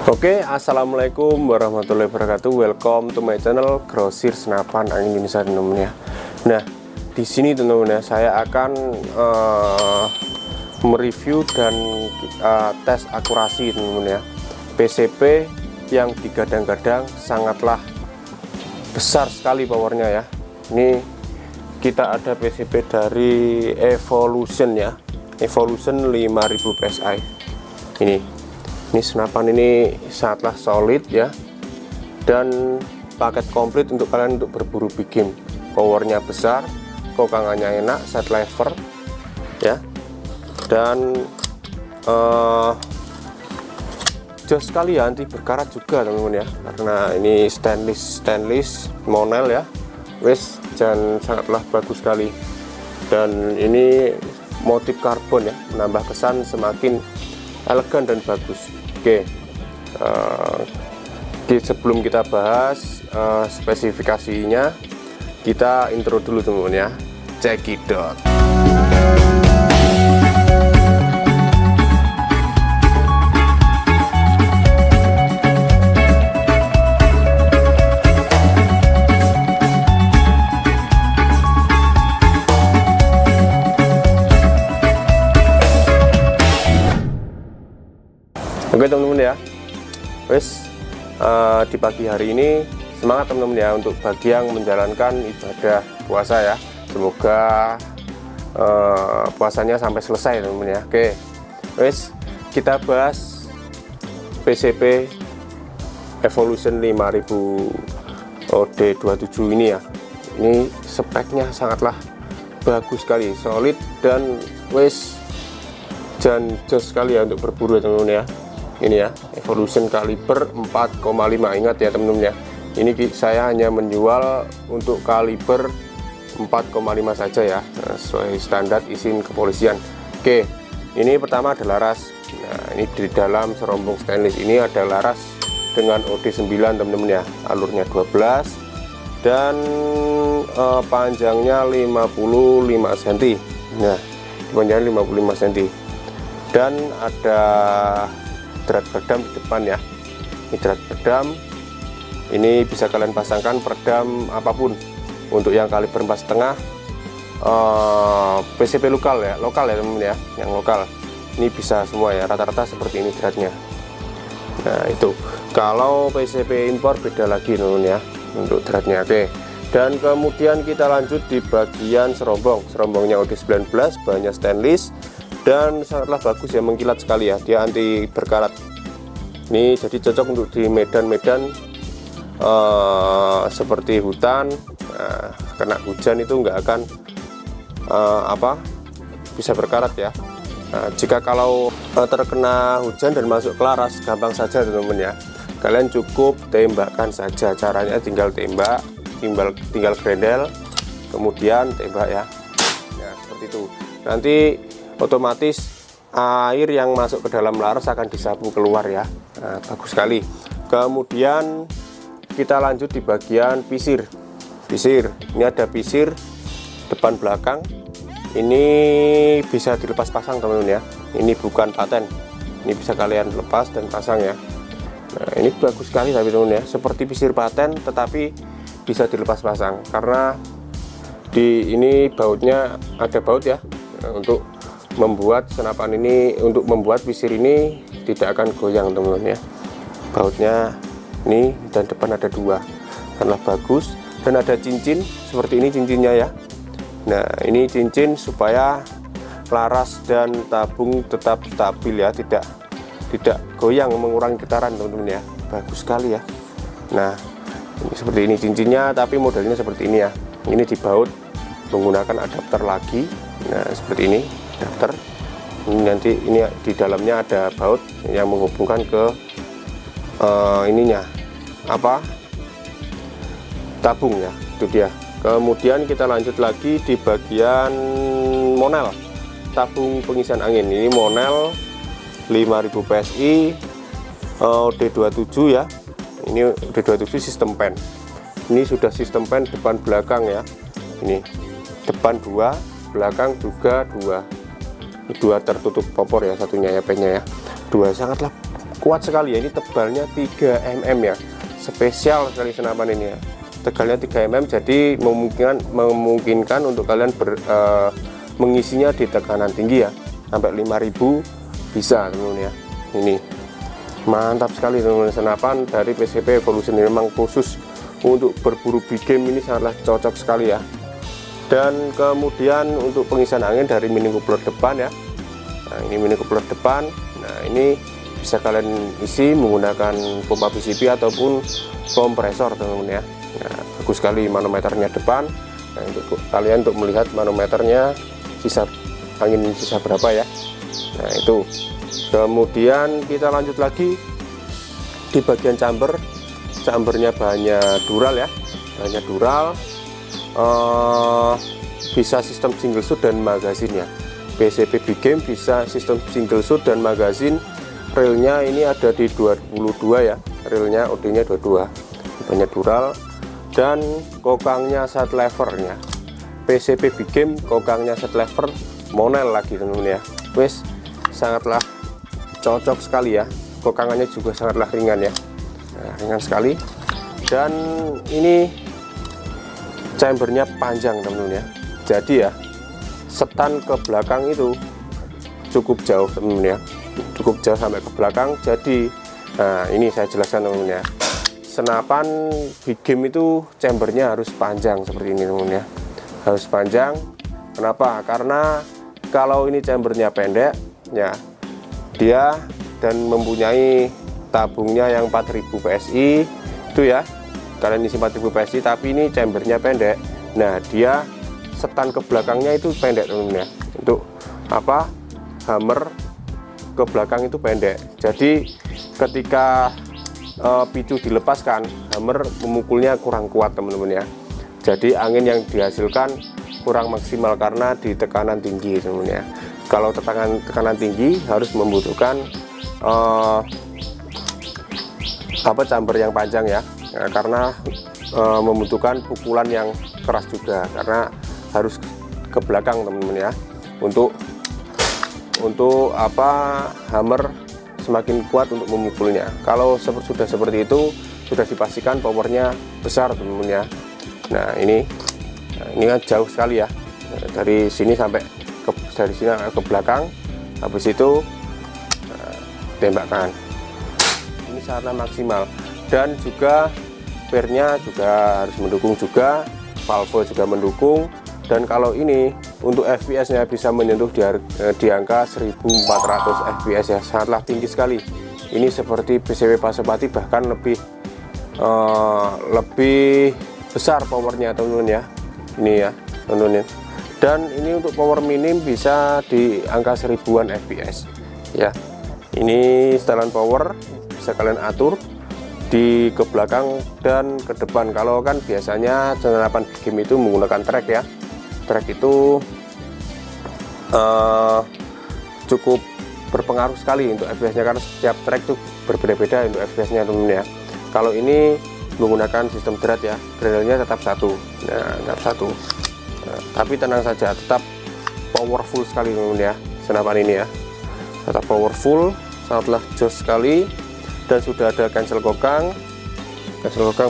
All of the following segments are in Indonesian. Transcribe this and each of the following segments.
Assalamualaikum warahmatullahi wabarakatuh. Welcome to my channel Grosir Senapan Angin Indonesia, teman-teman ya. Nah, di sini teman-teman ya, saya akan mereview dan tes akurasi teman-teman ya. PCP yang digadang-gadang sangatlah besar sekali powernya ya. Ini kita ada PCP dari Evolution ya, Evolution 5000 PSI. Ini senapan ini sangatlah solid ya, dan paket komplit untuk kalian untuk berburu big game. Powernya besar, kokangannya enak, set lever ya, dan jos sekali ya, anti berkarat juga teman-teman ya, karena ini stainless monel ya, dan sangatlah bagus sekali. Dan ini motif karbon ya, menambah kesan semakin elegan dan bagus. Sebelum kita bahas spesifikasinya, kita intro dulu teman-teman ya. Check it out. Oke teman-teman ya, di pagi hari ini semangat teman-teman ya untuk bagi yang menjalankan ibadah puasa ya. Semoga puasanya sampai selesai teman-teman ya. Oke, kita bahas PCP Evolution 5000 OD27 ini ya. Ini speknya sangatlah bagus sekali, solid dan jos sekali ya untuk berburu ya teman-teman ya. Ini ya, Evolution kaliber 4,5. Ingat ya teman-teman ya, ini saya hanya menjual untuk kaliber 4,5 saja ya, sesuai standar izin kepolisian. Oke, ini pertama ada laras. Nah, ini di dalam serombong stainless ini ada laras dengan OD9 teman-teman ya. Alurnya 12 dan panjangnya 55 cm. Nah, panjangnya 55 cm. Dan ada drat peredam di depan ya. Ini drat peredam, ini bisa kalian pasangkan peredam apapun. Untuk yang kaliber 4,5 PCP lokal ya teman-teman ya, yang lokal ini bisa semua ya, rata-rata seperti ini dratnya. Nah itu kalau PCP impor beda lagi teman-teman ya untuk dratnya. Oke, dan kemudian kita lanjut di bagian serombongnya OD19, bahannya stainless dan sangatlah bagus ya, mengkilat sekali ya, dia anti berkarat. Ini jadi cocok untuk di medan-medan seperti hutan. Nah, kena hujan itu nggak akan bisa berkarat ya. Nah, jika kalau terkena hujan dan masuk ke laras, gampang saja teman-teman ya, kalian cukup tembakkan saja. Caranya tinggal tembak, tinggal grendel, kemudian tembak ya. Ya seperti itu. Nanti otomatis air yang masuk ke dalam laras akan disapu keluar ya. Nah, bagus sekali. Kemudian kita lanjut di bagian pisir. Ini ada pisir depan belakang. Ini bisa dilepas pasang teman-teman ya. Ini bukan paten. Ini bisa kalian lepas dan pasang ya. Nah, ini bagus sekali tapi teman-teman ya. Seperti pisir paten tetapi bisa dilepas pasang karena di ini bautnya ada baut ya. Nah, untuk membuat senapan ini, untuk membuat pisir ini tidak akan goyang teman-teman ya. Bautnya ini dan depan ada dua, karena bagus. Dan ada cincin seperti ini cincinnya ya. Nah ini cincin supaya laras dan tabung tetap stabil ya, tidak goyang, mengurangi getaran teman-teman ya. Bagus sekali ya. Nah ini seperti ini cincinnya, tapi modelnya seperti ini ya. Ini dibaut menggunakan adapter lagi. Nah seperti ini adapter. Ini nanti ini di dalamnya ada baut yang menghubungkan ke ininya tabung ya, itu dia. Kemudian kita lanjut lagi di bagian monel tabung pengisian angin. Ini monel 5000 PSI OD27 ya. Ini OD27 sistem pen. Ini sudah sistem pen depan belakang ya. Ini depan 2, belakang juga 2 tertutup popor ya, satunya ya pennya ya. 2 sangatlah kuat sekali ya. Ini tebalnya 3 mm ya, spesial sekali senapan ini ya, tebalnya 3 mm, jadi memungkinkan untuk kalian mengisinya di tekanan tinggi ya, sampai 5000 bisa teman-teman ya. Ini mantap sekali teman-teman, senapan dari PCP Evolution ini memang khusus untuk berburu big game, ini sangatlah cocok sekali ya. Dan kemudian untuk pengisian angin dari mini coupler depan ya. Nah, ini mini coupler depan. Nah, ini bisa kalian isi menggunakan pompa PCP ataupun kompresor teman-teman ya. Nah, bagus sekali manometernya depan. Nah, untuk kalian untuk melihat manometernya sisa angin sisa berapa ya. Nah, itu. Kemudian kita lanjut lagi di bagian chamber. Chambernya bahannya dural ya. Bahannya dural. Bisa sistem single shoot dan magazine ya. PCP Big Game bisa sistem single shoot dan magazine. Reelnya ini ada di 22 ya, reelnya OD-nya 22, banyak dural. Dan kokangnya set levernya PCP Big Game, kokangnya set lever monel lagi teman-teman ya. Wes sangatlah cocok sekali ya, kokangannya juga sangatlah ringan ya. Nah, ringan sekali. Dan ini chambernya panjang teman-teman ya, jadi ya setan ke belakang itu cukup jauh teman-teman ya, cukup jauh sampai ke belakang. Jadi nah ini saya jelaskan teman-teman ya, senapan Big Game itu chambernya harus panjang seperti ini teman-teman ya, harus panjang. Kenapa? Karena kalau ini chambernya pendek ya, dia dan mempunyai tabungnya yang 4000 PSI itu ya, kalian isi 4000 PSI tapi ini chambernya pendek. Nah, dia setan ke belakangnya itu pendek teman-teman ya, untuk apa, hammer ke belakang itu pendek. Jadi ketika picu dilepaskan, hammer memukulnya kurang kuat teman-teman ya. Jadi angin yang dihasilkan kurang maksimal karena di tekanan tinggi teman-teman ya. Kalau tekanan tinggi harus membutuhkan chamber yang panjang ya, karena membutuhkan pukulan yang keras juga, karena harus ke belakang teman-teman ya, untuk hammer semakin kuat untuk memukulnya. Kalau sudah seperti itu, sudah dipastikan powernya besar teman-teman ya. Nah ini kan jauh sekali ya, dari sini sampai dari sini ke belakang, habis itu tembakan. Ini sangat maksimal. Dan juga fairnya juga harus mendukung juga, valve juga mendukung. Dan kalau ini untuk FPS nya bisa menyentuh di angka 1400 FPS ya, sangatlah tinggi sekali. Ini seperti PCP Pasopati, bahkan lebih besar powernya teman-teman ya, ini ya teman-teman. Dan ini untuk power minim bisa di angka 1000-an FPS ya. Ini setelan power bisa kalian atur di ke belakang dan ke depan. Kalau kan biasanya senapan Big Game itu menggunakan track ya, track itu cukup berpengaruh sekali untuk FPS nya, karena setiap track itu berbeda-beda untuk FPS nya teman-teman ya. Kalau ini menggunakan sistem drat ya, barrelnya tetap satu. Nah, tetap satu. Nah, tapi tenang saja, tetap powerful sekali teman-teman ya, senapan ini ya, tetap powerful, sangatlah jos sekali. Dan sudah ada cancel kokang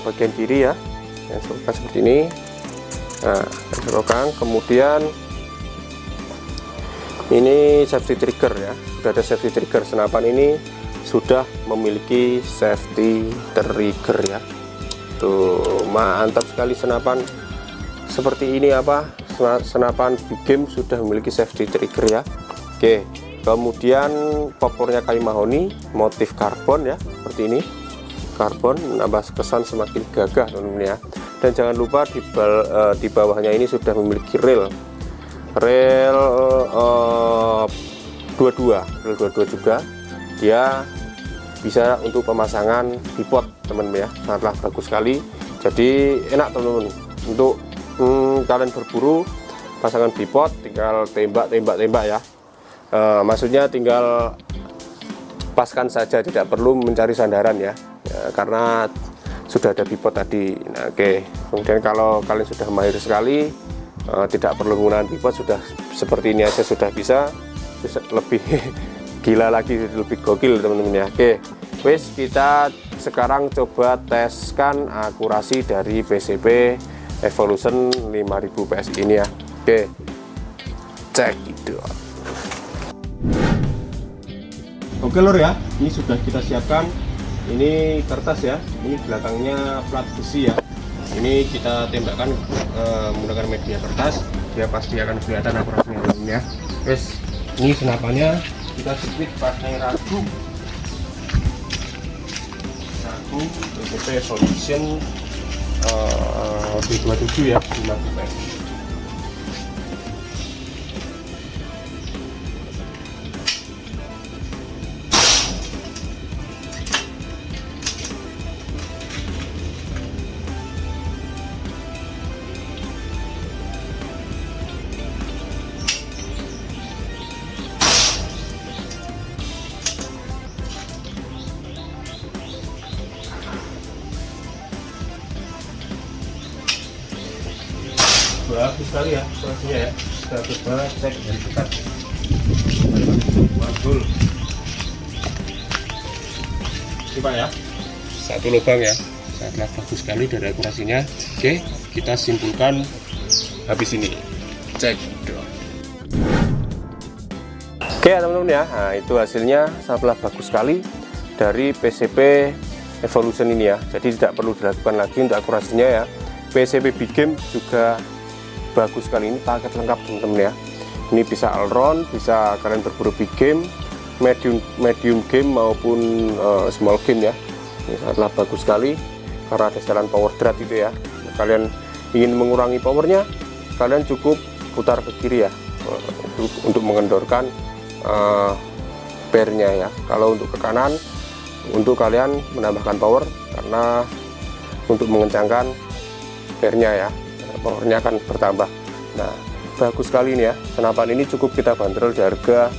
bagian kiri ya, cancel kokang seperti ini. Nah, cancel kokang, kemudian ini safety trigger ya, sudah ada safety trigger. Senapan ini sudah memiliki safety trigger ya. Tuh, mantap sekali senapan seperti ini, senapan Big Game sudah memiliki safety trigger ya. Oke, kemudian popornya kayu mahoni, motif karbon ya, seperti ini, karbon menambah kesan semakin gagah teman-teman ya. Dan jangan lupa di bawahnya ini sudah memiliki rel 22 juga. Dia bisa untuk pemasangan bipod teman-teman ya, sangatlah bagus sekali. Jadi enak teman-teman untuk kalian berburu pasangan bipod, tinggal tembak ya. Maksudnya tinggal paskan saja, tidak perlu mencari sandaran ya, karena sudah ada bipod tadi. Nah, oke. Kemudian kalau kalian sudah mahir sekali, tidak perlu menggunakan bipod, sudah seperti ini aja sudah bisa lebih gila lagi, lebih gokil teman-teman ya. Oke, Wes, kita sekarang coba teskan akurasi dari PCP Evolution 5000 PSI ini ya. Oke, cek itu. Oke lor ya, ini sudah kita siapkan. Ini kertas ya, ini belakangnya plat besi ya. Ini kita tembakkan menggunakan media kertas, dia pasti akan kelihatan akurasinya ya. Wes, ini senapannya kita jepit pakai ragu PCP Evolution D27 ya, 50 PSI. Bagus sekali ya suaranya ya, bagus banget. Cek dari dekat, mantul ini Pak ya, satu lubang ya, sangat bagus sekali dari akurasinya. Oke, kita simpulkan habis ini, cek. Oke ya teman-teman ya, nah itu hasilnya sangatlah bagus sekali dari PCP Evolution ini ya. Jadi tidak perlu dilakukan lagi untuk akurasinya ya. PCP Big Game juga bagus sekali, ini paket lengkap teman-teman ya. Ini bisa all round, bisa kalian berburu big game, medium game maupun small game ya. Ini sangatlah bagus sekali karena ada setelan power drat itu ya. Kalian ingin mengurangi powernya, kalian cukup putar ke kiri ya untuk mengendorkan pairnya ya. Kalau untuk ke kanan, untuk kalian menambahkan power, karena untuk mengencangkan pairnya ya, powernya akan bertambah. Nah, bagus sekali ini ya. Senapan ini cukup kita bandrol di harga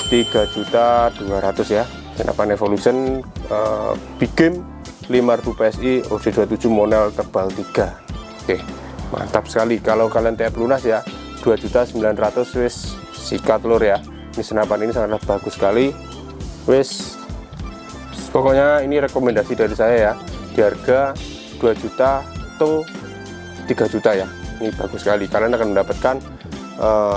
3.200.000 ya. Senapan Evolution Big Game 5000 PSI OD27 monel tebal 3. Oke, mantap sekali. Kalau kalian TF lunas ya 2.900.000 wis sikat lur ya. Ini senapan ini sangatlah bagus sekali. Wis, pokoknya ini rekomendasi dari saya ya. Di harga 2 juta atau 3 juta ya, ini bagus sekali. Kalian akan mendapatkan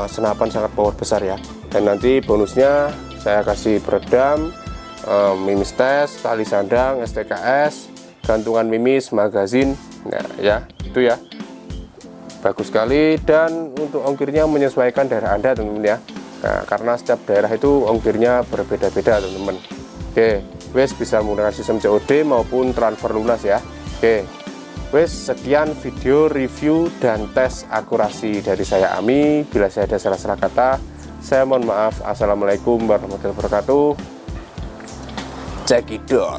senapan sangat power besar ya. Dan nanti bonusnya saya kasih peredam, mimis tes, tali sandang, STKS, gantungan mimis, magazin. Nah ya, itu ya, bagus sekali. Dan untuk ongkirnya menyesuaikan daerah Anda teman-teman ya. Nah, karena setiap daerah itu ongkirnya berbeda-beda teman-teman. Oke, wes bisa menggunakan sistem COD maupun transfer lunas ya. Oke, wes, sekian video review dan tes akurasi dari saya Ami. Bila saya ada salah-salah kata, saya mohon maaf. Assalamualaikum warahmatullahi wabarakatuh. Check it out.